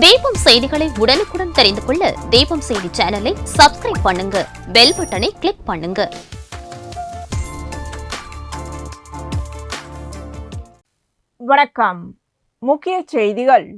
தீபம் செய்திகளை உடனுக்குடன் தெரிந்து கொள்ள தீபம் செய்தி சேனலை சப்ஸ்கிரைப் பண்ணுங்க, பெல் பட்டனை கிளிக் பண்ணுங்க. வணக்கம். முக்கிய செய்திகள்.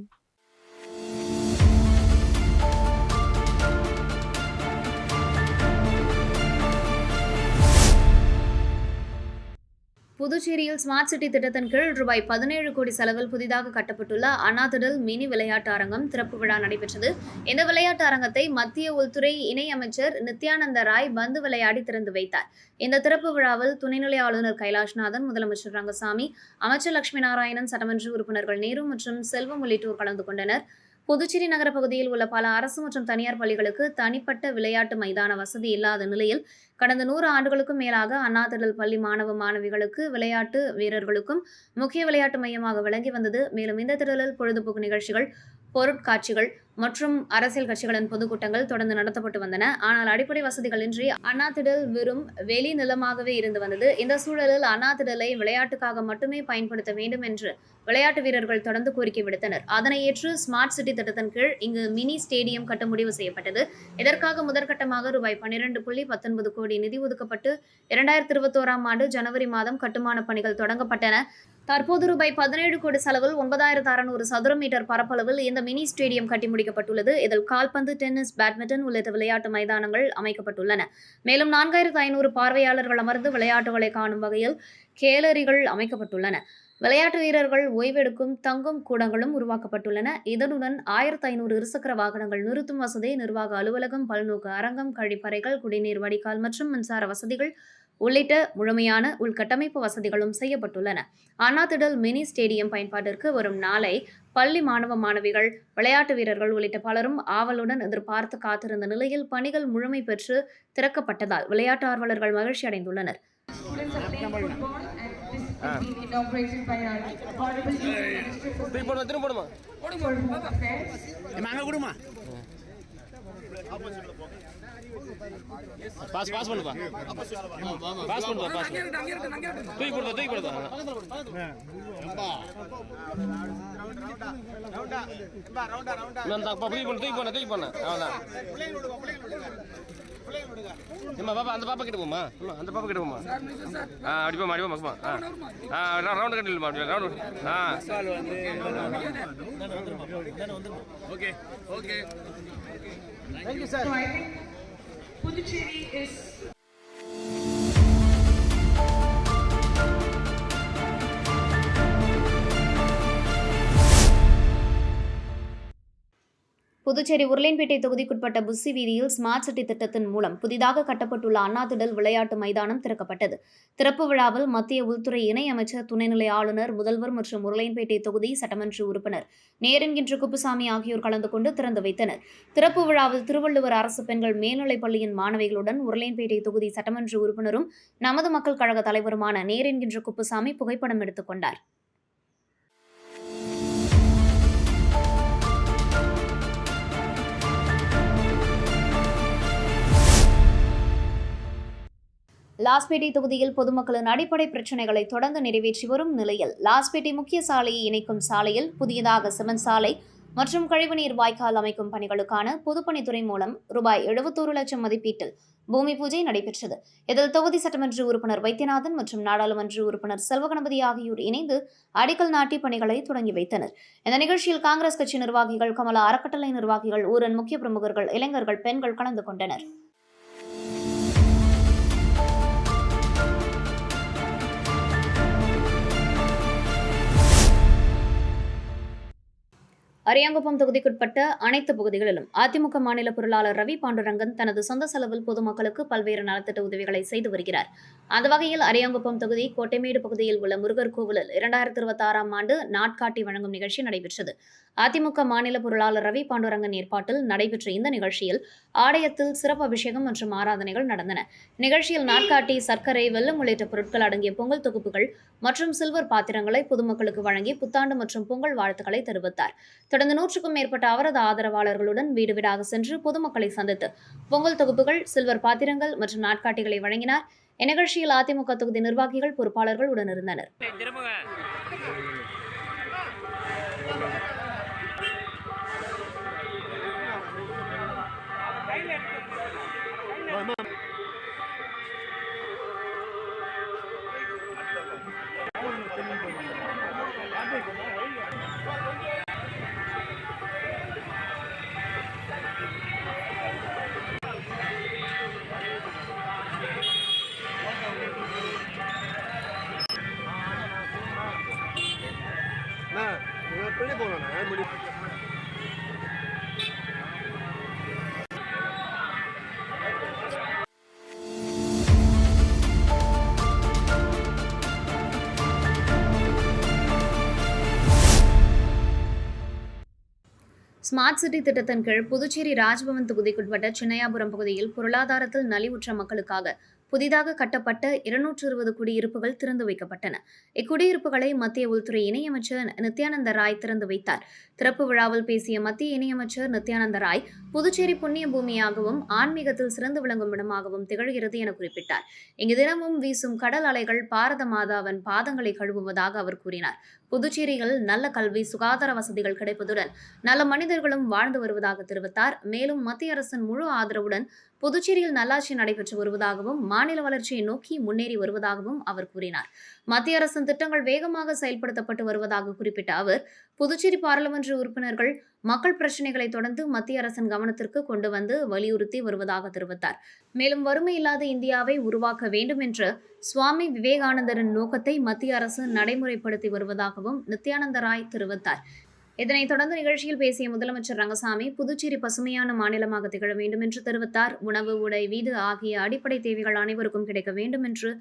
புதுச்சேரியில் ஸ்மார்ட் சிட்டி திட்டத்தின் கீழ் ரூபாய் 17 கோடி செலவில் புதிதாக கட்டப்பட்டுள்ள அண்ணா திடல் மினி விளையாட்டு அரங்கம் திறப்பு விழா நடைபெற்றது. இந்த விளையாட்டு அரங்கத்தை மத்திய உள்துறை இணை அமைச்சர் நித்யானந்த ராய் பந்து விளையாடி திறந்து வைத்தார். இந்த திறப்பு விழாவில் துணைநிலை ஆளுநர் கைலாஷ்நாதன், முதலமைச்சர் ரங்கசாமி, அமைச்சர் லட்சுமி நாராயணன், சட்டமன்ற உறுப்பினர்கள் நேரு மற்றும் செல்வம் உள்ளிட்டோர் கலந்து கொண்டனர். புதுச்சேரி நகர பகுதியில் உள்ள பல அரசு மற்றும் தனியார் பள்ளிகளுக்கு தனிப்பட்ட விளையாட்டு மைதான வசதி இல்லாத நிலையில் கடந்த 100 ஆண்டுகளுக்கும் மேலாக அண்ணா திடல் பள்ளி மாணவ மாணவிகளுக்கு விளையாட்டு வீரர்களுக்கும் முக்கிய விளையாட்டு மையமாக விளங்கி வந்தது. மேலும் இந்த திடலில் பொழுதுபோக்கு நிகழ்ச்சிகள், பொருட்காட்சிகள் மற்றும் அரசியல் கட்சிகளின் பொதுக்கூட்டங்கள் தொடர்ந்து நடத்தப்பட்டு வந்தன. ஆனால் அடிப்படை வசதிகள் இன்றி அண்ணா திடல் வெறும் வெளி நிலமாகவே இருந்து வந்தது. இந்த சூழலில் அண்ணா திடலை விளையாட்டுக்காக மட்டுமே பயன்படுத்த வேண்டும் என்று விளையாட்டு வீரர்கள் தொடர்ந்து கோரிக்கை விடுத்தனர். அதனை ஏற்று ஸ்மார்ட் சிட்டி திட்டத்தின் கீழ் இங்கு மினி ஸ்டேடியம் கட்ட முடிவு செய்யப்பட்டது. இதற்காக முதற்கட்டமாக ரூபாய் 12.19 கோடி நிதி ஒதுக்கப்பட்டு 2021ஆம் ஆண்டு ஜனவரி மாதம் கட்டுமான பணிகள் தொடங்கப்பட்டன. தற்போது ரூபாய் 17 கோடி செலவில் 9600 சதுர மீட்டர் பரப்பளவில் இந்த மினி ஸ்டேடியம் கட்டி முடிக்கப்பட்டுள்ளது. இதில் கால்பந்து, டென்னிஸ், பேட்மிண்டன் உள்ளிட்ட விளையாட்டு மைதானங்கள் அமைக்கப்பட்டுள்ளன. மேலும் 4500 பார்வையாளர்கள் அமர்ந்து விளையாட்டுகளை காணும் வகையில் கேலரிகள் அமைக்கப்பட்டுள்ளன. விளையாட்டு வீரர்கள் ஓய்வெடுக்கும் தங்கும் கூடங்களும் உருவாக்கப்பட்டுள்ளன. இதனுடன் 1500 இருசக்கர வாகனங்கள் நிறுத்தும் வசதி, நிர்வாக அலுவலகம், பல்நோக்கு அரங்கம், கழிப்பறைகள், குடிநீர் வடிகால் மற்றும் மின்சார வசதிகள் உள்ளிட்ட முழுமையான உள்கட்டமைப்பு வசதிகளும் செய்யப்பட்டுள்ளன. அண்ணா திடல் மினி ஸ்டேடியம் பயன்பாட்டிற்கு வரும் நாளை பள்ளி மாணவ மாணவிகள், விளையாட்டு வீரர்கள் உள்ளிட்ட பலரும் ஆவலுடன் எதிர்பார்த்து காத்திருந்த நிலையில் பணிகள் முழுமை பெற்று திறக்கப்பட்டதால் விளையாட்டு ஆர்வலர்கள் மகிழ்ச்சி அடைந்துள்ளனர். பாஸ் பண்ணுப்பா, பாஸ் பண்ணுப்பா, பாஸ் தூக்கி போடுதா தூக்கி போன அவ்வளோதான். பாப்பா அந்த பாப்பா கிட்ட போமா, அந்த பாப்பா கிட்ட போமா. அடிப்போமா அடிப்போமா. ரவுண்டு கட்டிலுமா, round. Okay okay, thank you sir. So I think Puducherry is Puducherry Orleanpet தொகுதிக்குட்பட்ட புஸ்ஸி வீதியில் ஸ்மார்ட் சிட்டி திட்டத்தின் மூலம் புதிதாக கட்டப்பட்டுள்ள அண்ணா திடல் விளையாட்டு மைதானம் திறக்கப்பட்டது. திறப்பு விழாவில் மத்திய உள்துறை இணை அமைச்சர், துணைநிலை ஆளுநர், முதல்வர் மற்றும் உருளையன்பேட்டை தொகுதி சட்டமன்ற உறுப்பினர் நேரு என்கின்ற குப்புசாமி ஆகியோர் கலந்து கொண்டு திறந்து வைத்தனர். திறப்பு விழாவில் திருவள்ளுவர் அரசு பெண்கள் மேல்நிலைப் பள்ளியின் மாணவிகளுடன் உருளையன்பேட்டை தொகுதி சட்டமன்ற உறுப்பினரும் நமது மக்கள் கழக தலைவருமான நேரு என்கின்ற குப்புசாமி புகைப்படம் எடுத்துக் கொண்டார். லாஸ்பேட்டை தொகுதியில் பொதுமக்களின் அடிப்படை பிரச்சினைகளை தொடர்ந்து நிறைவேற்றி வரும் நிலையில் லாஸ்பேட்டை முக்கிய சாலையை இணைக்கும் சாலையில் புதியதாக சிமெண்ட் சாலை மற்றும் கழிவுநீர் வாய்க்கால் அமைக்கும் பணிகளுக்கான பொதுப்பணித்துறை மூலம் ரூபாய் 71 லட்சம் மதிப்பீட்டில் பூமி பூஜை நடைபெற்றது. இதில் தொகுதி சட்டமன்ற உறுப்பினர் வைத்தியநாதன் மற்றும் நாடாளுமன்ற உறுப்பினர் செல்வகணபதி ஆகியோர் இணைந்து அடிக்கல் நாட்டி பணிகளை தொடங்கி வைத்தனர். இந்த நிகழ்ச்சியில் காங்கிரஸ் கட்சி நிர்வாகிகள், கமலா அறக்கட்டளை நிர்வாகிகள், ஊரின் முக்கிய பிரமுகர்கள், இளைஞர்கள், பெண்கள் கலந்து கொண்டனர். அரியாங்குப்பம் தொகுதிக்குட்பட்ட அனைத்து பகுதிகளிலும் அதிமுக மாநில பொருளாளர் ரவி பாண்டுரங்கன் தனது சொந்த செலவில் பொதுமக்களுக்கு பல்வேறு நலத்திட்ட உதவிகளை செய்து வருகிறார். அந்த வகையில் அரியாங்குப்பம் தொகுதி கோட்டைமேடு பகுதியில் உள்ள முருகர் கோவிலில் 2026ஆம் ஆண்டு நாட்காட்டி வழங்கும் நிகழ்ச்சி நடைபெற்றது. அதிமுக மாநில பொருளாளர் ரவி பாண்டுரங்கன் ஏற்பாட்டில் நடைபெற்ற இந்த நிகழ்ச்சியில் ஆலயத்தில் சிறப்பு அபிஷேகம் மற்றும் ஆராதனைகள் நடந்தன. நிகழ்ச்சியில் நாட்காட்டி, சர்க்கரை, வெல்லம் உள்ளிட்ட பொருட்கள் அடங்கிய பொங்கல் தொகுப்புகள் மற்றும் சில்வர் பாத்திரங்களை பொதுமக்களுக்கு வழங்கி புத்தாண்டு மற்றும் பொங்கல் வாழ்த்துக்களை தெரிவித்தார். தொடர்ந்து 100க்கும் மேற்பட்ட அவரது ஆதரவாளர்களுடன் வீடு வீடாக சென்று பொதுமக்களை சந்தித்து பொங்கல் தொகுப்புகள், சில்வர் பாத்திரங்கள் மற்றும் நாட்காட்டிகளை வழங்கினார். இந்நிகழ்ச்சியில் அதிமுக தொகுதி நிர்வாகிகள், பொறுப்பாளர்கள் உடனிருந்தனர். ஸ்மார்ட் சிட்டி திட்டத்தின் கீழ் புதுச்சேரி ராஜ்பவன் தொகுதிக்குட்பட்ட சின்னையாபுரம் பகுதியில் பொருளாதாரத்தில் நலிவுற்ற மக்களுக்காக புதிதாக கட்டப்பட்ட 220 குடியிருப்புகள் திறந்து வைக்கப்பட்டன. இக்குடியிருப்புகளை மத்திய உள்துறை இணையமைச்சர் நித்யானந்த ராய் திறந்து வைத்தார். திறப்பு விழாவில் பேசிய மத்திய இணையமைச்சர் நித்யானந்த ராய், புதுச்சேரி புண்ணிய பூமியாகவும் ஆன்மீகத்தில் சிறந்து விளங்கும் இடமாகவும் திகழ்கிறது என குறிப்பிட்டார். இங்கு தினமும் வீசும் கடல் அலைகள் பாரத மாதாவின் பாதங்களை கழுவுவதாக அவர் கூறினார். புதுச்சேரியில் நல்ல கல்வி, சுகாதார வசதிகள் கிடைப்பதுடன் நல்ல மனிதர்களும் வாழ்ந்து வருவதாக தெரிவித்தார். மேலும் மத்திய அரசின் முழு ஆதரவுடன் புதுச்சேரியில் நல்லாட்சி நடைபெற்று வருவதாகவும் மாநில வளர்ச்சியை நோக்கி முன்னேறி வருவதாகவும் அவர் கூறினார். மத்திய அரசின் திட்டங்கள் வேகமாக செயல்படுத்தப்பட்டு வருவதாக குறிப்பிட்ட அவர், புதுச்சேரி பாராளுமன்ற உறுப்பினர்கள் மக்கள் பிரச்சினைகளை தொடர்ந்து மத்திய அரசின் கவனத்திற்கு கொண்டு வந்து வலியுறுத்தி வருவதாக தெரிவித்தார். மேலும் வறுமை இல்லாத இந்தியாவை உருவாக்க வேண்டும் என்ற சுவாமி விவேகானந்தரின் நோக்கத்தை மத்திய அரசு நடைமுறைப்படுத்தி வருவதாகவும் நித்யானந்த ராய் தெரிவித்தார். இதனைத் தொடர்ந்து நிகழ்ச்சியில் பேசிய முதலமைச்சர் ரங்கசாமி, புதுச்சேரி பசுமையான மாநிலமாக திகழ வேண்டும் என்று தெரிவித்தார். உணவு, உடை, வீடு ஆகிய அடிப்படை தேவைகள் அனைவருக்கும் கிடைக்க வேண்டும் என்று,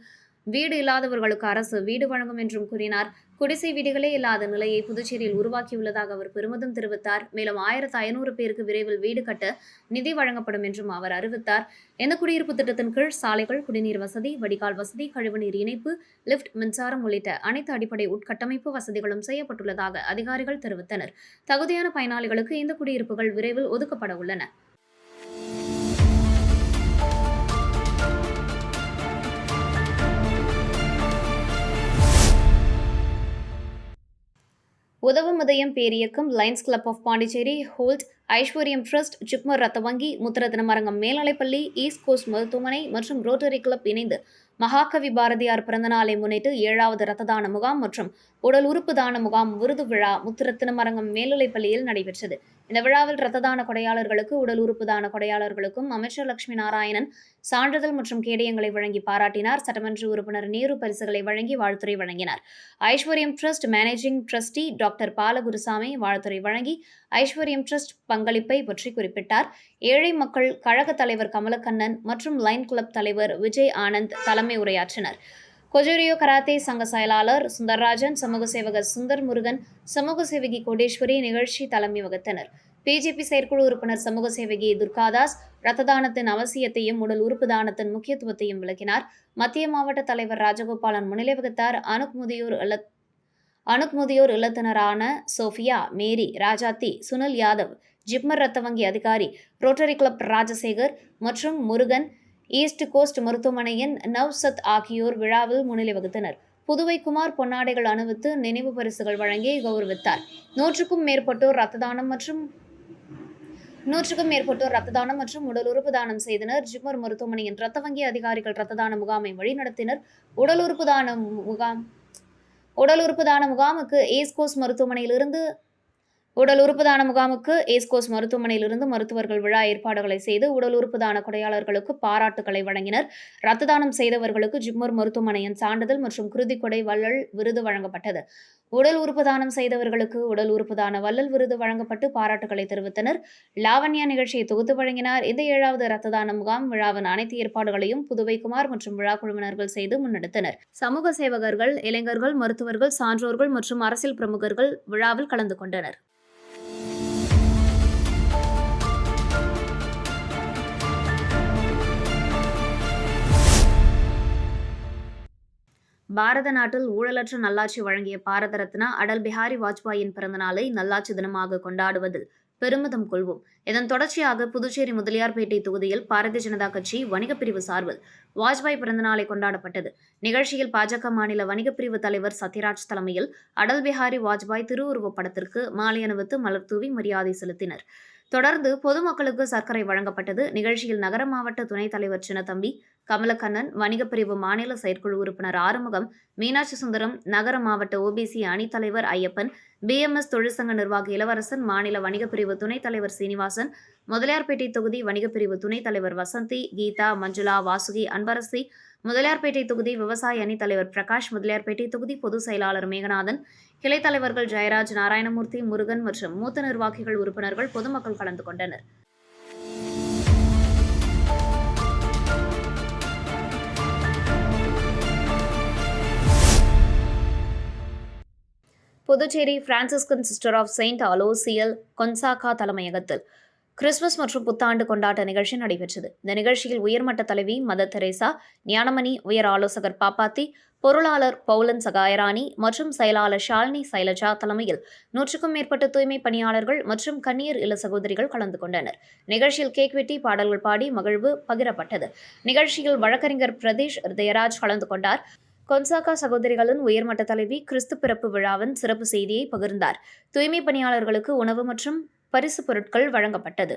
வீடு இல்லாதவர்களுக்கு அரசு வீடு வழங்கும் என்றும் கூறினார். குடிசை வீடுகளே இல்லாத நிலையை புதுச்சேரியில் உருவாக்கியுள்ளதாக அவர் பெருமிதம் தெரிவித்தார். மேலும் 1500 பேருக்கு விரைவில் வீடு கட்ட நிதி வழங்கப்படும் என்றும் அவர் அறிவித்தார். இந்த குடியிருப்பு திட்டத்தின் கீழ் சாலைகள், குடிநீர் வசதி, வடிகால் வசதி, கழிவுநீர் இணைப்பு, லிப்ட், மின்சாரம் உள்ளிட்ட அனைத்து அடிப்படை உட்கட்டமைப்பு வசதிகளும் செய்யப்பட்டுள்ளதாக அதிகாரிகள் தெரிவித்தனர். தகுதியான பயனாளிகளுக்கு இந்த குடியிருப்புகள் விரைவில் ஒதுக்கப்பட உள்ளன. உதவும் உதயம் பேரியக்கம், லயன்ஸ் கிளப் ஆஃப் பாண்டிச்சேரி, ஹோல்ட், ஐஸ்வர்யம் ட்ரஸ்ட், ஜிப்மர் ரத்த வங்கி, முத்திரத்தினமரங்கம் மேல்நிலைப்பள்ளி, ஈஸ்ட் கோஸ்ட் மருத்துவமனை மற்றும் ரோட்டரி கிளப் இணைந்து மகாகவி பாரதியார் பிறந்தநாளை முன்னிட்டு 7வது ரத்த தான முகாம் மற்றும் உடல் உறுப்பு தான முகாம் விருது விழா முத்திரத்தினமரங்கம் மேல்நிலைப்பள்ளியில் நடைபெற்றது. இந்த விழாவில் ரத்த தான கொடையாளர்களுக்கு, உடல் உறுப்பு தான கொடையாளர்களுக்கும் அமைச்சர் லட்சுமி நாராயணன் சான்றிதழ் மற்றும் கேடயங்களை வழங்கி பாராட்டினார். சட்டமன்ற உறுப்பினர் நேரு பரிசுகளை வழங்கி வாழ்த்துரை வழங்கினார். Aishwaryam trust managing trustee doctor Balagurusamy வாழ்த்துரை வழங்கி ஐஸ்வர்யம் ட்ரஸ்ட் பங்களிப்பை பற்றி குறிப்பிட்டார். ஏழை மக்கள் கழக தலைவர் கமலக்கண்ணன் மற்றும் லைன் கிளப் தலைவர் விஜய் ஆனந்த் தலைமை உரையாற்றினர். கொஜோரியோ கராத்தே சங்க செயலாளர் சுந்தர்ராஜன், சமூக சேவகர் சுந்தர் முருகன், சமூக சேவகி கோடேஸ்வரி நிகழ்ச்சி தலைமை வகித்தனர். பிஜேபி செயற்குழு உறுப்பினர் சமூக சேவகி துர்காதாஸ் ரத்த தானத்தின் அவசியத்தையும் உடல் உறுப்பு தானத்தின் முக்கியத்துவத்தையும் விளக்கினார். மத்திய மாவட்ட தலைவர் ராஜகோபாலன் முன்னிலை வகித்தார். அணுக் முதியோர் இல்லத்தினரான சோஃபியா, மேரி, ராஜாத்தி, சுனில் யாதவ், ஜிப்மர் ரத்த வங்கி அதிகாரி, ரோட்டரி கிளப் ராஜசேகர் மற்றும் முருகன், ஈஸ்ட் கோஸ்ட் மருத்துவமனையின் நவ்சத் ஆகியோர் விழாவில் முன்னிலை வகித்தனர். புதுவை குமார் பொன்னாடைகள் அணிவித்து நினைவு பரிசுகள் வழங்கி கௌரவித்தார். 100க்கும் மேற்பட்டோர் ரத்த தானம் மற்றும் உடல் உறுப்பு தானம் செய்தனர். ஜிப்மர் மருத்துவமனையின் ரத்த வங்கி அதிகாரிகள் ரத்த தான முகாமை வழிநடத்தினர். உடல் உறுப்பு தான முகாமுக்கு ஈஸ்ட் கோஸ்ட் மருத்துவமனையிலிருந்து மருத்துவர்கள் விழா ஏற்பாடுகளை செய்து உடல் உறுப்பு தான கொடையாளர்களுக்கு பாராட்டுகளை வழங்கினர். ரத்த தானம் செய்தவர்களுக்கு ஜிப்மர் மருத்துவமனையின் சான்றிதழ் மற்றும் குருதிக்கொடை வள்ளல் விருது வழங்கப்பட்டது. உடல் உறுப்பு தானம் செய்தவர்களுக்கு உடல் உறுப்பு தான வள்ளல் விருது வழங்கப்பட்டு பாராட்டுகளை தெரிவித்தனர். லாவண்யா நிகழ்ச்சியை தொகுத்து வழங்கினார். இந்த 7வது ரத்த தான முகாம் விழாவின் அனைத்து ஏற்பாடுகளையும் புதுவை குமார் மற்றும் விழா குழுவினர்கள் செய்து முன்னெடுத்தனர். சமூக சேவகர்கள், இளைஞர்கள், மருத்துவர்கள், சான்றோர்கள் மற்றும் அரசியல் பிரமுகர்கள் விழாவில் கலந்து கொண்டனர். பாரத நாட்டில் ஊழலற்ற நல்லாட்சி வழங்கிய பாரத ரத்னா அடல் பிஹாரி வாஜ்பாயின் பிறந்தநாளை நல்லாட்சி தினமாக கொண்டாடுவதில் பெருமிதம் கொள்வோம். இதன் தொடர்ச்சியாக புதுச்சேரி முதலியார்பேட்டை தொகுதியில் பாரதிய ஜனதா கட்சி வணிகப் பிரிவு சார்பில் வாஜ்பாய் பிறந்தநாளை கொண்டாடப்பட்டது. நிகழ்ச்சியில் பாஜக மாநில வணிகப் பிரிவு தலைவர் சத்யராஜ் தலைமையில் அடல் பிஹாரி வாஜ்பாய் திருவுருவப் படத்திற்கு மாலை அணிவித்து மலர் தூவி மரியாதை செலுத்தினர். தொடர்ந்து பொதுமக்களுக்கு சர்க்கரை வழங்கப்பட்டது. நிகழ்ச்சியில் நகர மாவட்ட துணைத் தலைவர் சின்னத்தம்பி, கமலக்கண்ணன், வணிகப் பிரிவு மாநில செயற்குழு உறுப்பினர் ஆறுமுகம், மீனாட்சி சுந்தரம், நகர மாவட்ட ஓபிசி அணித்தலைவர் ஐயப்பன், பிஎம்எஸ் தொழிற்சங்க நிர்வாகி இளவரசன், மாநில வணிகப் பிரிவு துணைத் தலைவர் சீனிவாசன், முதலியார்பேட்டை தொகுதி வணிகப் பிரிவு துணைத் தலைவர் வசந்தி, கீதா, மஞ்சுளா, வாசுகி, அன்பரசி, முதலியார்பேட்டை தொகுதி விவசாய அணித் தலைவர் பிரகாஷ், முதலியார்பேட்டை தொகுதி பொதுச் செயலாளர் மேகநாதன், கிளை தலைவர்கள் ஜெயராஜ், நாராயணமூர்த்தி, முருகன் மற்றும் மூத்த நிர்வாகிகள், உறுப்பினர்கள், பொதுமக்கள் கலந்து கொண்டனர். Puducherry Franciscan sister of saint Aloysius Gonzaga தலைமையகத்தில் கிறிஸ்துமஸ் மற்றும் புத்தாண்டு கொண்டாட்ட நிகழ்ச்சி நடைபெற்றது. இந்த நிகழ்ச்சியில் உயர்மட்ட தலைவி மதர் தெரேசா, ஞானமணி, உயர் ஆலோசகர் பாப்பாத்தி, பொருளாளர் பவுலன் சகாயராணி மற்றும் செயலாளர் ஷாலினி சைலஜா தலைமையில் 100க்கும் மேற்பட்ட தூய்மை பணியாளர்கள் மற்றும் கன்னியர் இல்ல சகோதரிகள் கலந்து கொண்டனர். நிகழ்ச்சியில் கேக் வெட்டி, பாடல்கள் பாடி மகிழ்வு பகிரப்பட்டது. நிகழ்ச்சியில் வழக்கறிஞர் பிரதீஷ் தயராஜ் கலந்து கொண்டார். கொன்சாகா சகோதரிகளின் உயர்மட்ட தலைவி கிறிஸ்து பிறப்பு விழாவின் சிறப்பு செய்தியை பகிர்ந்தார். தூய்மை பணியாளர்களுக்கு உணவு மற்றும் பரிசு பொருட்கள் வழங்கப்பட்டது.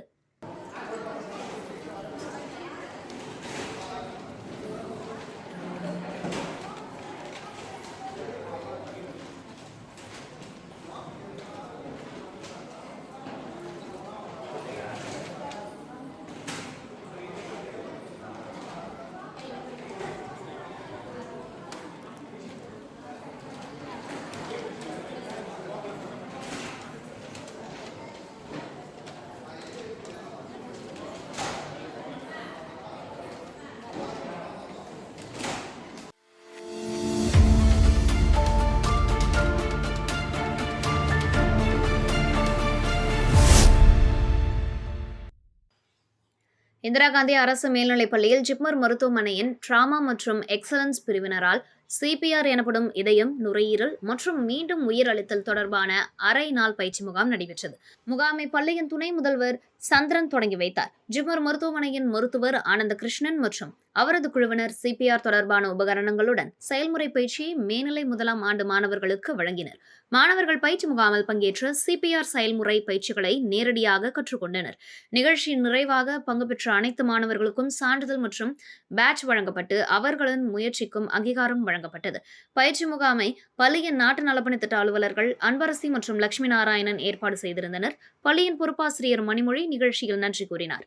இந்திரா காந்தி அரசு மேல்நிலைப் பள்ளியில் ஜிப்மர் மருத்துவமனையின் டிராமா மற்றும் எக்ஸலன்ஸ் பிரிவினரால் CPR எனப்படும் இதயம், நுரையீரல் மற்றும் மீண்டும் உயிரளித்தல் தொடர்பான அரை நாள் பயிற்சி முகாம் நடைபெற்றது. முகாமை பள்ளியின் துணை முதல்வர் சந்திரன் தொடங்கி வைத்தார். ஜிப்மர் மருத்துவமனையின் மருத்துவர் ஆனந்த கிருஷ்ணன் மற்றும் அவரது குழுவினர் CPR தொடர்பான உபகரணங்களுடன் செயல்முறை பயிற்சியை மேல்நிலை 1ஆம் ஆண்டு மாணவர்களுக்கு வழங்கினர். மாணவர்கள் பயிற்சி முகாமில் பங்கேற்ற CPR செயல்முறை பயிற்சிகளை நேரடியாக கற்றுக்கொண்டனர். நிகழ்ச்சியின் நிறைவாக பங்கு பெற்ற அனைத்து மாணவர்களுக்கும் சான்றிதழ் மற்றும் பேட்ஜ் வழங்கப்பட்டு அவர்களின் முயற்சிக்கும் அங்கீகாரம் வழங்கப்பட்டது. பயிற்சி முகாமை பள்ளியின் நாட்டு நலப்பணி திட்ட அலுவலர்கள் அன்பரசி மற்றும் லட்சுமி நாராயணன் ஏற்பாடு செய்திருந்தனர். பள்ளியின் பொறுப்பாசிரியர் மணிமொழி நிகழ்ச்சியில் நன்றி கூறினார்.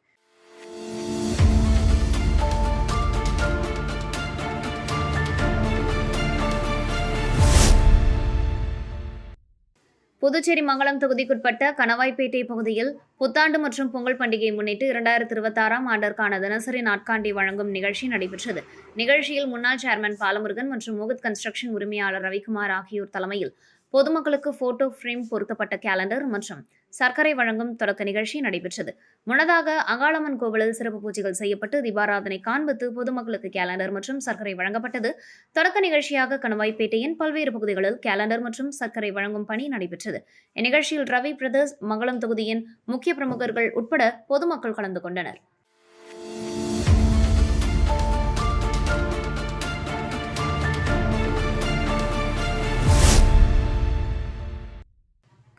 புதுச்சேரி மங்கலம் தொகுதிக்குட்பட்ட கணவாய்பேட்டை பகுதியில் புத்தாண்டு மற்றும் பொங்கல் பண்டிகையை முன்னிட்டு 2026ஆம் ஆண்டிற்கான தினசரி நாட்காண்டி வழங்கும் நிகழ்ச்சி நடைபெற்றது. நிகழ்ச்சியில் முன்னாள் சேர்மன் பாலமுருகன் மற்றும் மோகத் கன்ஸ்ட்ரக்ஷன் உரிமையாளர் ரவிக்குமார் ஆகியோர் தலைமையில் பொதுமக்களுக்கு போட்டோ ஃப்ரேம் பொருத்தப்பட்ட கேலண்டர் மற்றும் சர்க்கரை வழங்கும் தொடக்க நிகழ்ச்சி நடைபெற்றது. முன்னதாக அங்காளம்மன் கோவிலில் சிறப்பு பூஜைகள் செய்யப்பட்டு தீபாராதனை காண்பித்து பொதுமக்களுக்கு கேலண்டர் மற்றும் சர்க்கரை வழங்கப்பட்டது. தொடக்க நிகழ்ச்சியாக கணவாய்பேட்டையின் பல்வேறு பகுதிகளில் கேலண்டர் மற்றும் சர்க்கரை வழங்கும் பணி நடைபெற்றது. இந்நிகழ்ச்சியில் ரவி பிரதர்ஸ், மங்கலம் தொகுதியின் முக்கிய பிரமுகர்கள் உட்பட பொதுமக்கள் கலந்து கொண்டனர்.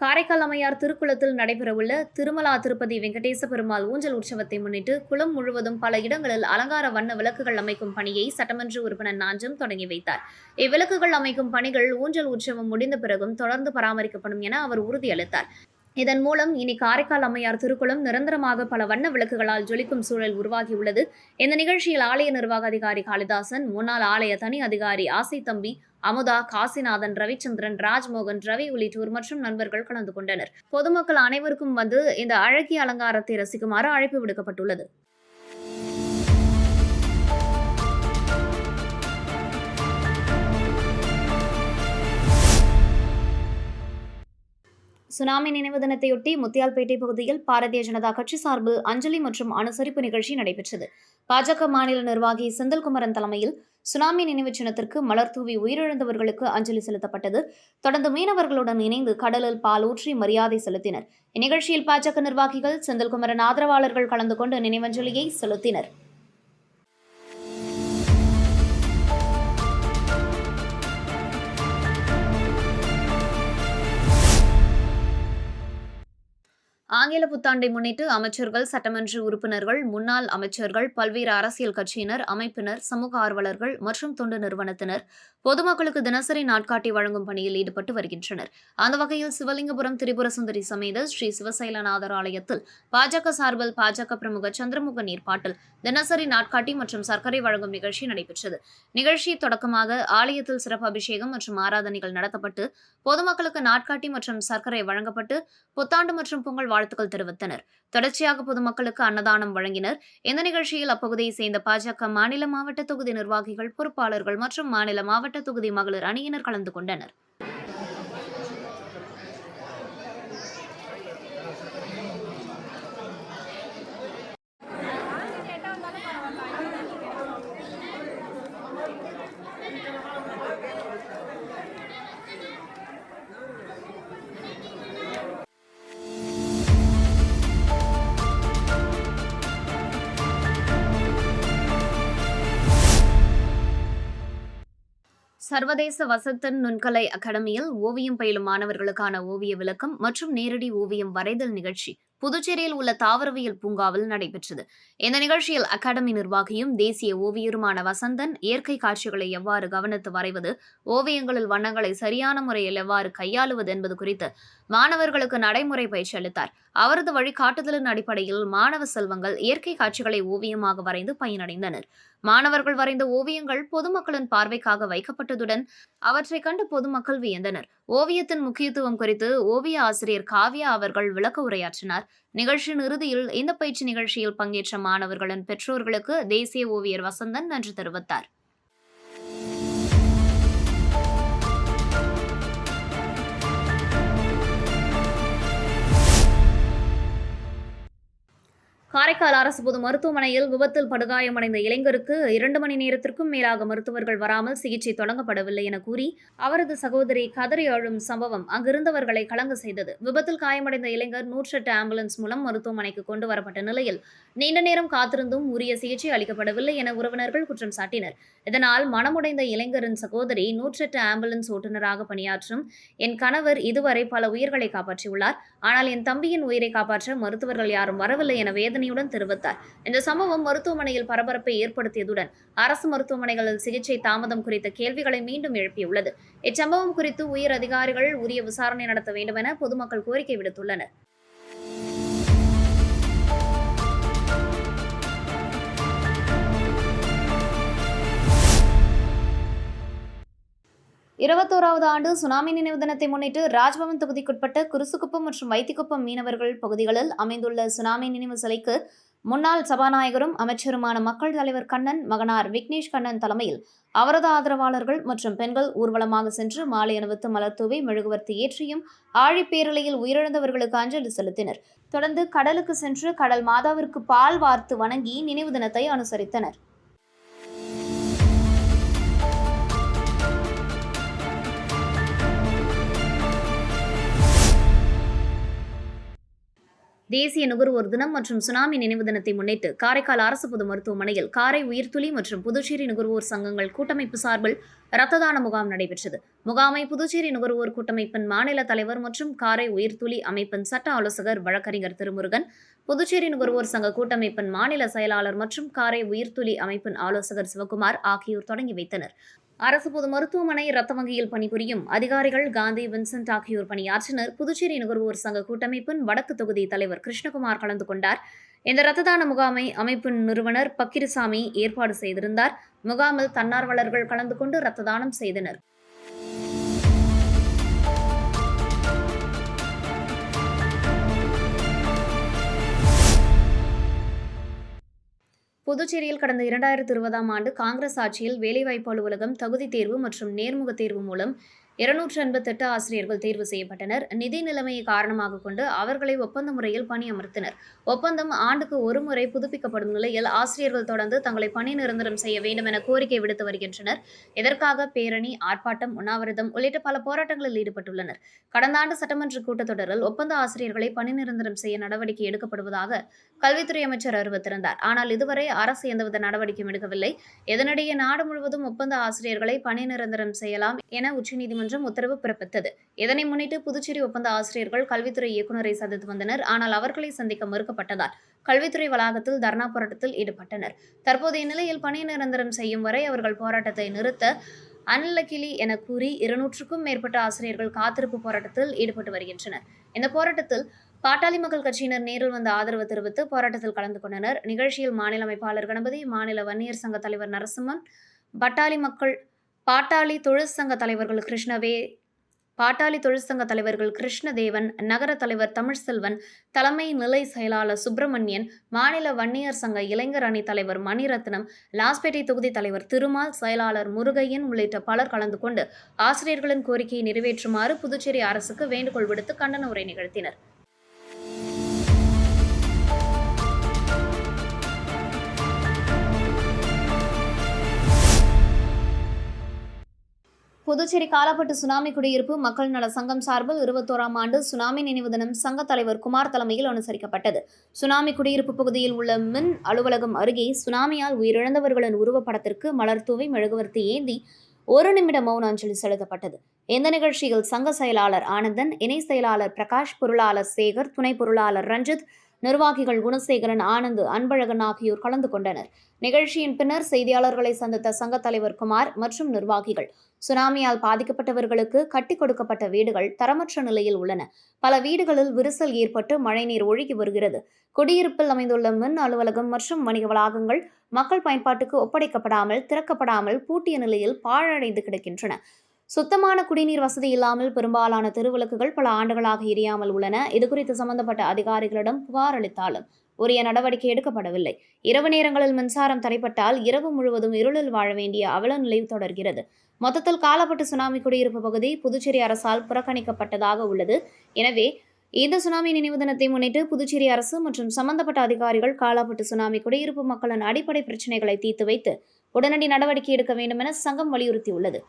காரைக்கால் அம்மையார் திருக்குளத்தில் நடைபெறவுள்ள திருமலா திருப்பதி வெங்கடேச பெருமாள் ஊஞ்சல் உற்சவத்தை முன்னிட்டு குளம் முழுவதும் பல இடங்களில் அலங்கார வண்ண விளக்குகள் அமைக்கும் பணியை சட்டமன்ற உறுப்பினர் நாஞ்சம் தொடங்கி வைத்தார். இவ்விளக்குகள் அமைக்கும் பணிகள் ஊஞ்சல் உற்சவம் முடிந்த பிறகும் தொடர்ந்து பராமரிக்கப்படும் என அவர் உறுதியளித்தார். இதன் மூலம் இனி காரைக்கால் அம்மையார் திருக்குளம் நிரந்தரமாக பல வண்ண விளக்குகளால் ஜொலிக்கும் சூழல் உருவாகியுள்ளது. இந்த நிகழ்ச்சியில் ஆலய நிர்வாக அதிகாரி காளிதாசன், முன்னாள் ஆலய தனி அதிகாரி ஆசை தம்பி, அமுதா, காசிநாதன், ரவிச்சந்திரன், ராஜ்மோகன், ரவி உள்ளிட்டோர் மற்றும் நண்பர்கள் கலந்து கொண்டனர். பொதுமக்கள் அனைவருக்கும் வந்து இந்த அழகிய அலங்காரத்தை ரசிக்குமாறு அழைப்பு விடுக்கப்பட்டுள்ளது. சுனாமி நினைவு தினத்தையொட்டி முத்தியால்பேட்டை பகுதியில் பாரதிய ஜனதா கட்சி சார்பில் அஞ்சலி மற்றும் அனுசரிப்பு நிகழ்ச்சி நடைபெற்றது. பாஜக மாநில நிர்வாகி செந்தில்குமரன் தலைமையில் சுனாமி நினைவு சின்னத்திற்கு மலர் தூவி உயிரிழந்தவர்களுக்கு அஞ்சலி செலுத்தப்பட்டது. தொடர்ந்து மீனவர்களுடன் இணைந்து கடலில் பால் ஊற்றி மரியாதை செலுத்தினர். இந்நிகழ்ச்சியில் பாஜக நிர்வாகிகள், செந்தில்குமரன் ஆதரவாளர்கள் கலந்து கொண்டு நினைவஞ்சலியை செலுத்தினர். ஆங்கில புத்தாண்டை முன்னிட்டு அமைச்சர்கள், சட்டமன்ற உறுப்பினர்கள், முன்னாள் அமைச்சர்கள், பல்வேறு அரசியல் கட்சியினர், அமைப்பினர், சமூக ஆர்வலர்கள் மற்றும் தொண்டு நிறுவனத்தினர் பொதுமக்களுக்கு தினசரி நாட்காட்டி வழங்கும் பணியில் ஈடுபட்டு வருகின்றனர். அந்த வகையில் சிவலிங்கபுரம் திரிபுர சுந்தரி சமேத ஸ்ரீ சிவசைலநாதர் ஆலயத்தில் பாஜக சார்பில் பாஜக பிரமுகர் சந்திரமுகன் ஏற்பாட்டில் தினசரி நாட்காட்டி மற்றும் சர்க்கரை வழங்கும் நிகழ்ச்சி நடைபெற்றது. நிகழ்ச்சி தொடக்கமாக ஆலயத்தில் சிறப்பு அபிஷேகம் மற்றும் ஆராதனைகள் நடத்தப்பட்டு பொதுமக்களுக்கு நாட்காட்டி மற்றும் சர்க்கரை வழங்கப்பட்டு புத்தாண்டு மற்றும் பொங்கல் வாழ்த்துக்கள் தெரிவித்தனர். தொடர்ச்சியாக பொதுமக்களுக்கு அன்னதானம் வழங்கினர். இந்த நிகழ்ச்சியில் அப்பகுதியை சேர்ந்த பாஜக மாநில மாவட்ட தொகுதி நிர்வாகிகள், பொறுப்பாளர்கள் மற்றும் மாநில மாவட்ட தொகுதி மகளிர் அணியினர் கலந்து கொண்டனர். சர்வதேச வசந்தன் நுண்கலை அகாடமியில் ஓவியம் பயிலும் மாணவர்களுக்கான ஓவிய விளக்கம் மற்றும் நேரடி ஓவியம் வரைதல் நிகழ்ச்சி புதுச்சேரியில் உள்ள தாவரவியல் பூங்காவில் நடைபெற்றது. இந்த நிகழ்ச்சியில் அகாடமி நிர்வாகியும் தேசிய ஓவியருமான வசந்தன் இயற்கை காட்சிகளை எவ்வாறு கவனித்து வரைவது, ஓவியங்களில் வண்ணங்களை சரியான முறையில் எவ்வாறு கையாளுவது என்பது குறித்து மாணவர்களுக்கு நடைமுறை பயிற்சி அளித்தார். அவரது வழிகாட்டுதலின் அடிப்படையில் மாணவ செல்வங்கள் இயற்கை காட்சிகளை ஓவியமாக வரைந்து பயனடைந்தனர். மாணவர்கள் வரைந்த ஓவியங்கள் பொதுமக்களின் பார்வைக்காக வைக்கப்பட்டதுடன் அவற்றை கண்டு பொதுமக்கள் வியந்தனர். ஓவியத்தின் முக்கியத்துவம் குறித்து ஓவிய ஆசிரியர் காவ்யா அவர்கள் விளக்க உரையாற்றினார். நிகழ்ச்சியின் இறுதியில் இந்த பயிற்சி நிகழ்ச்சியில் பங்கேற்ற மாணவர்களின் பெற்றோர்களுக்கு தேசிய ஓவியர் வசந்தன் நன்றி தெரிவித்தார். காரைக்கால் அரசு பொது மருத்துவமனையில் விபத்தில் படுகாயமடைந்த இளைஞருக்கு 2 மணி நேரத்திற்கும் மேலாக மருத்துவர்கள் வராமல் சிகிச்சை தொடங்கப்படவில்லை என கூறி அவரது சகோதரி கதறி அழும் சம்பவம் அங்கிருந்தவர்களை கலங்க செய்தது. விபத்தில் காயமடைந்த இளைஞர் 108 ஆம்புலன்ஸ் மூலம் மருத்துவமனைக்கு கொண்டு வரப்பட்ட நிலையில் நீண்ட நேரம் காத்திருந்தும் உரிய சிகிச்சை அளிக்கப்படவில்லை என உறவினர்கள் குற்றம் சாட்டினர். இதனால் மனமுடைந்த இளைஞரின் சகோதரி 108 ஆம்புலன்ஸ் ஓட்டுநராக பணியாற்றும் என் கணவர் இதுவரை பல உயிர்களை காப்பாற்றியுள்ளார். ஆனால் என் தம்பியின் உயிரை காப்பாற்ற மருத்துவர்கள் யாரும் வரவில்லை என வேதனையுடன் தெரிவித்தார். இந்த சம்பவம் மருத்துவமனையில் பரபரப்பை ஏற்படுத்தியதுடன் அரசு மருத்துவமனைகளில் சிகிச்சை தாமதம் குறித்த கேள்விகளை மீண்டும் எழுப்பியுள்ளது. இச்சம்பவம் குறித்து உயர் அதிகாரிகள் உரிய விசாரணை நடத்த வேண்டும் என பொதுமக்கள் கோரிக்கை விடுத்துள்ளனர். இருபத்தோராவது ஆண்டு சுனாமி நினைவு தினத்தை முன்னிட்டு ராஜ்பவன் தொகுதிக்குட்பட்ட குருசுக்குப்பம் மற்றும் வைத்திக்குப்பம் மீனவர்கள் பகுதிகளில் அமைந்துள்ள சுனாமி நினைவு சிலைக்கு முன்னாள் சபாநாயகரும் அமைச்சருமான மக்கள் தலைவர் கண்ணன் மகனார் விக்னேஷ் கண்ணன் தலைமையில் அவரது ஆதரவாளர்கள் மற்றும் பெண்கள் ஊர்வலமாக சென்று மாலை அணிவித்து மலர் தூவி மெழுகுவர்த்தி ஏற்றியும் ஆழிப்பேரலையில் உயிரிழந்தவர்களுக்கு அஞ்சலி செலுத்தினர். தொடர்ந்து கடலுக்கு சென்று கடல் மாதாவிற்கு பால் வார்த்து வணங்கி நினைவு தினத்தை அனுசரித்தனர். தேசிய நுகர்வோர் தினம் மற்றும் சுனாமி நினைவு தினத்தை முன்னிட்டு காரைக்கால் அரசு பொது மருத்துவமனையில் காரை உயிர்த்துளி மற்றும் புதுச்சேரி நுகர்வோர் சங்கங்கள் கூட்டமைப்பு சார்பில் இரத்த தான முகாம் நடைபெற்றது. முகாமை புதுச்சேரி நுகர்வோர் கூட்டமைப்பின் மாநில தலைவர் மற்றும் காரை உயிர்த்துளி அமைப்பின் சட்ட ஆலோசகர் வழக்கறிஞர் திருமுருகன், புதுச்சேரி நுகர்வோர் சங்க கூட்டமைப்பின் மாநில செயலாளர் மற்றும் காரை உயிர்த்துளி அமைப்பின் ஆலோசகர் சிவகுமார் ஆகியோர் தொடங்கி வைத்தனர். அரசு பொது மருத்துவமனை இரத்த வங்கியில் பணிபுரியும் அதிகாரிகள் காந்தி, வின்சென்ட் ஆகியோர் பணியாற்றினர். புதுச்சேரி நுகர்வோர் சங்க கூட்டமைப்பின் வடக்கு தொகுதி தலைவர் கிருஷ்ணகுமார் கலந்து கொண்டார். இந்த இரத்த தான முகாமை அமைப்பின் நிறுவனர் பக்கிரிசாமி ஏற்பாடு செய்திருந்தார். முகாமில் தன்னார்வலர்கள் கலந்து கொண்டு இரத்த தானம் செய்தனர். புதுச்சேரியில் கடந்த 2020ஆம் ஆண்டு காங்கிரஸ் ஆட்சியில் வேலைவாய்ப்பு அலுவலகம் தகுதி தேர்வு மற்றும் நேர்முக தேர்வு மூலம் 288 ஆசிரியர்கள் தேர்வு செய்யப்பட்டனர். நிதி நிலைமையை காரணமாக கொண்டு அவர்களை ஒப்பந்த முறையில் பணியமர்த்தினர். ஒப்பந்தம் ஆண்டுக்கு ஒரு முறை புதுப்பிக்கப்படும் நிலையில் ஆசிரியர்கள் தொடர்ந்து தங்களை பணி நிரந்தரம் செய்ய வேண்டும் என கோரிக்கை விடுத்து வருகின்றனர். இதற்காக பேரணி, ஆர்ப்பாட்டம், உண்ணாவிரதம் உள்ளிட்ட பல போராட்டங்களில் ஈடுபட்டுள்ளனர். கடந்த ஆண்டு சட்டமன்ற கூட்டத்தொடரில் ஒப்பந்த ஆசிரியர்களை பணி நிரந்தரம் செய்ய நடவடிக்கை எடுக்கப்படுவதாக கல்வித்துறை அமைச்சர் அறிவித்திருந்தார். ஆனால் இதுவரை அரசு எந்தவித நடவடிக்கையும் எடுக்கவில்லை. இதனிடையே நாடு முழுவதும் ஒப்பந்த ஆசிரியர்களை பணி நிரந்தரம் செய்யலாம் என உச்சநீதிமன்றம் நீதிமன்றம் உத்தரவு பிறப்பித்தது. இதனை முன்னிட்டு புதுச்சேரி ஒப்பந்த ஆசிரியர்கள் கல்வித்துறை இயக்குநரை சந்தித்து வந்தனர். ஆனால் அவர்களை சந்திக்க மறுக்கப்பட்டதால் கல்வித்துறை வளாகத்தில் தர்ணா போராட்டத்தில் ஈடுபட்டனர். தற்போதைய நிலையில் பணி நிரந்தரம் செய்யும் வரை அவர்கள் போராட்டத்தை நிறுத்த அன்லக்கிலி என கூறி 200க்கும் மேற்பட்ட ஆசிரியர்கள் காத்திருப்பு போராட்டத்தில் ஈடுபட்டு வருகின்றனர். இந்த போராட்டத்தில் பாட்டாளி மக்கள் கட்சியினர் நேரில் வந்து ஆதரவு தெரிவித்து போராட்டத்தில் கலந்து கொண்டனர். நிகழ்ச்சியில் மாநில அமைப்பாளர் கணபதி, மாநில வன்னியர் சங்க தலைவர் நரசிம்மன், பாட்டாளி தொழிற்சங்க தலைவர்கள் கிருஷ்ணதேவன், நகர தலைவர் தமிழ்செல்வன், தலைமை நிலை செயலாளர் சுப்பிரமணியன், மாநில வன்னியர் சங்க இளைஞர் அணி தலைவர் மணிரத்னம், லாஸ்பேட்டை தொகுதி தலைவர் திருமால், செயலாளர் முருகையன் உள்ளிட்ட பலர் கலந்து கொண்டு ஆசிரியர்களின் கோரிக்கையை நிறைவேற்றுமாறு புதுச்சேரி அரசுக்கு வேண்டுகோள் விடுத்து கண்டன உரை நிகழ்த்தினர். புதுச்சேரி காலாப்பட்டு சுனாமி குடியிருப்பு மக்கள் நல சங்கம் சார்பில் 21ஆம் ஆண்டு சுனாமி நினைவு தினம் சங்க தலைவர் குமார் தலைமையில் அனுசரிக்கப்பட்டது. சுனாமி குடியிருப்பு பகுதியில் உள்ள மின் அலுவலகம் அருகே சுனாமியால் உயிரிழந்தவர்களின் உருவப்படத்திற்கு மலர் தூவி மெழுகுவர்த்தி ஏந்தி 1 நிமிட மௌன அஞ்சலி செலுத்தப்பட்டது. இந்த நிகழ்ச்சியில் சங்க செயலாளர் ஆனந்தன், இணை செயலாளர் பிரகாஷ், பொருளாளர் சேகர், துணை பொருளாளர் ரஞ்சித், நிர்வாகிகள் குணசேகரன், ஆனந்த், அன்பழகன் ஆகியோர் கலந்து கொண்டனர். நிகழ்ச்சியின் பின்னர் செய்தியாளர்களை சந்தித்த சங்க தலைவர் குமார் மற்றும் நிர்வாகிகள், சுனாமியால் பாதிக்கப்பட்டவர்களுக்கு கட்டி கொடுக்கப்பட்ட வீடுகள் தரமற்ற நிலையில் உள்ளன. பல வீடுகளில் விரிசல் ஏற்பட்டு மழைநீர் ஒழுகி வருகிறது. குடியிருப்பில் அமைந்துள்ள மின் அலுவலகம் மற்றும் வணிக வளாகங்கள் மக்கள் பயன்பாட்டுக்கு ஒப்படைக்கப்படாமல், திறக்கப்படாமல் பூட்டிய நிலையில் பாழடைந்து கிடக்கின்றன. சுத்தமான குடிநீர் வசதி இல்லாமல் பெரும்பாலான தெருவிளக்குகள் பல ஆண்டுகளாக எரியாமல் உள்ளன. இதுகுறித்து சம்பந்தப்பட்ட அதிகாரிகளிடம் புகார் அளித்தாலும் உரிய நடவடிக்கை எடுக்கப்படவில்லை. இரவு நேரங்களில் மின்சாரம் தடைப்பட்டால் இரவு முழுவதும் இருளில் வாழ வேண்டிய அவல நிலை தொடர்கிறது. மொத்தத்தில் காலாப்பட்டு சுனாமி குடியிருப்பு பகுதி புதுச்சேரி அரசால் புறக்கணிக்கப்பட்டதாக உள்ளது. எனவே இந்த சுனாமி நினைவு தினத்தை முன்னிட்டு புதுச்சேரி அரசு மற்றும் சம்பந்தப்பட்ட அதிகாரிகள் காலாப்பட்டு சுனாமி குடியிருப்பு மக்களின் அடிப்படை பிரச்சினைகளை தீர்த்து வைத்து உடனடி நடவடிக்கை எடுக்க வேண்டும் என சங்கம் வலியுறுத்தியுள்ளது.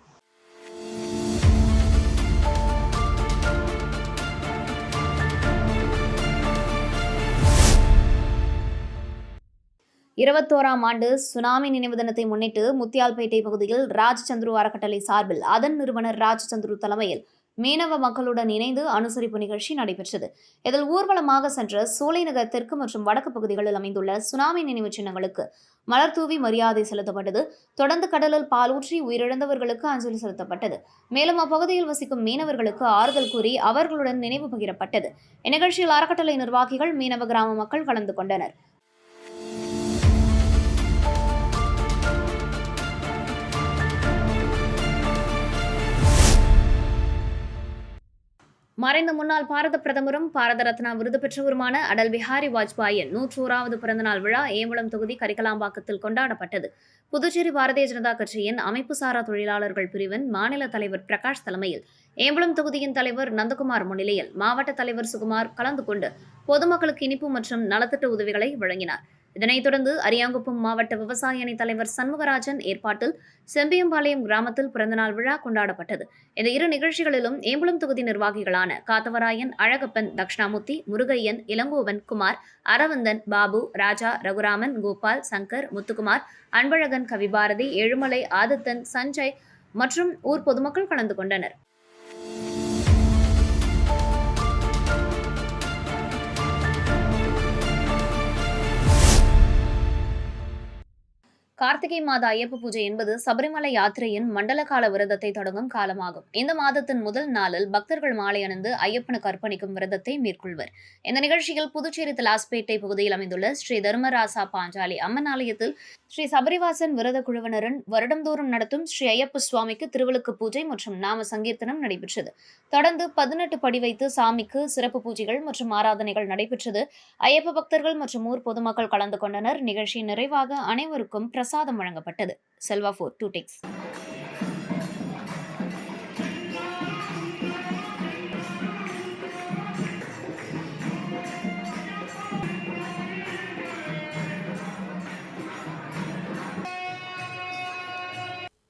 இருபத்தோராம் ஆண்டு சுனாமி நினைவு தினத்தை முன்னிட்டு முத்தியால்பேட்டை பகுதியில் ராஜ்சந்துரு அறக்கட்டளை சார்பில் அதன் நிறுவனர் ராஜ்சந்துரு தலைமையில் மீனவ மக்களுடன் இணைந்து அனுசரிப்பு நிகழ்ச்சி நடைபெற்றது. இதில் ஊர்வலமாக சென்ற சோலைநகர் தெற்கு மற்றும் வடக்கு பகுதிகளில் அமைந்துள்ள சுனாமி நினைவு சின்னங்களுக்கு மலர் தூவி மரியாதை செலுத்தப்பட்டது. தொடர்ந்து கடலில் பாலூற்றி உயிரிழந்தவர்களுக்கு அஞ்சலி செலுத்தப்பட்டது. மேலும் அப்பகுதியில் வசிக்கும் மீனவர்களுக்கு ஆறுதல் கூறி அவர்களுடன் நினைவு பகிரப்பட்டது. இந்நிகழ்ச்சியில் அறக்கட்டளை நிர்வாகிகள், மீனவ கிராம மக்கள் கலந்து கொண்டனர். மறைந்த முன்னாள் பாரத பிரதமரும் பாரத ரத்னா விருது பெற்றவருமான அடல் பிஹாரி வாஜ்பாயின் 101வது பிறந்தநாள் விழா ஏம்பலம் தொகுதி கரிக்கலாம்பாக்கத்தில் கொண்டாடப்பட்டது. புதுச்சேரி பாரதிய ஜனதா கட்சியின் அமைப்பு சாரா தொழிலாளர்கள் பிரிவின் மாநில தலைவர் பிரகாஷ் தலைமையில் ஏம்பலம் தொகுதியின் தலைவர் நந்தகுமார் முன்னிலையில் மாவட்ட தலைவர் சுகுமார் கலந்து கொண்டு பொதுமக்களுக்கு இனிப்பு மற்றும் நலத்திட்ட உதவிகளை வழங்கினார். இதனைத் தொடர்ந்து அரியாங்குப்பம் மாவட்ட விவசாய அணி தலைவர் சண்முகராஜன் ஏற்பாட்டில் செம்பியம்பாளையம் கிராமத்தில் பிறந்தநாள் விழா கொண்டாடப்பட்டது. இந்த இரு நிகழ்ச்சிகளிலும் ஏம்பலம் தொகுதி நிர்வாகிகளான காத்தவராயன், அழகப்பன், தக்ஷணாமூர்த்தி, முருகையன், இளங்கோவன், குமார், அரவிந்தன், பாபு, ராஜா, ரகுராமன், கோபால், சங்கர், முத்துக்குமார், அன்பழகன், கவிபாரதி, எழுமலை, ஆதித்தன், சஞ்சய் மற்றும் ஊர் பொதுமக்கள் கலந்து கொண்டனர். கார்த்திகை மாத ஐயப்ப பூஜை என்பது சபரிமலை யாத்திரையின் மண்டல கால விரதத்தை தொடங்கும் காலமாகும். இந்த மாதத்தின் முதல் நாளில் பக்தர்கள் மாலை அணிந்து ஐயப்பனுக்கு அர்ப்பணிக்கும் விரதத்தை மேற்கொள்வர். இந்த நிகழ்ச்சியில் புதுச்சேரி லாஸ்பேட்டை பகுதியில் அமைந்துள்ள ஸ்ரீ தர்மராசா பாஞ்சாலி அம்மன் ஆலயத்தில் ஸ்ரீ சபரிவாசன் விரத குழுவினரின் வருடந்தோறும் நடத்தும் ஸ்ரீ ஐயப்ப சுவாமிக்கு திருவிளக்கு பூஜை மற்றும் நாம சங்கீர்த்தனம் நடைபெற்றது. தொடர்ந்து 18 படி வைத்து சாமிக்கு சிறப்பு பூஜைகள் மற்றும் ஆராதனைகள் நடைபெற்றது. ஐயப்ப பக்தர்கள் மற்றும் ஊர் பொதுமக்கள் கலந்து கொண்டனர். நிகழ்ச்சியின் நிறைவாக அனைவருக்கும் பிரசாதம் வழங்கப்பட்டது. செல்வா 4 டெக்ஸ்.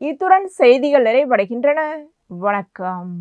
இத்துடன் செய்திகள் நிறைவடைகின்றன. வணக்கம்.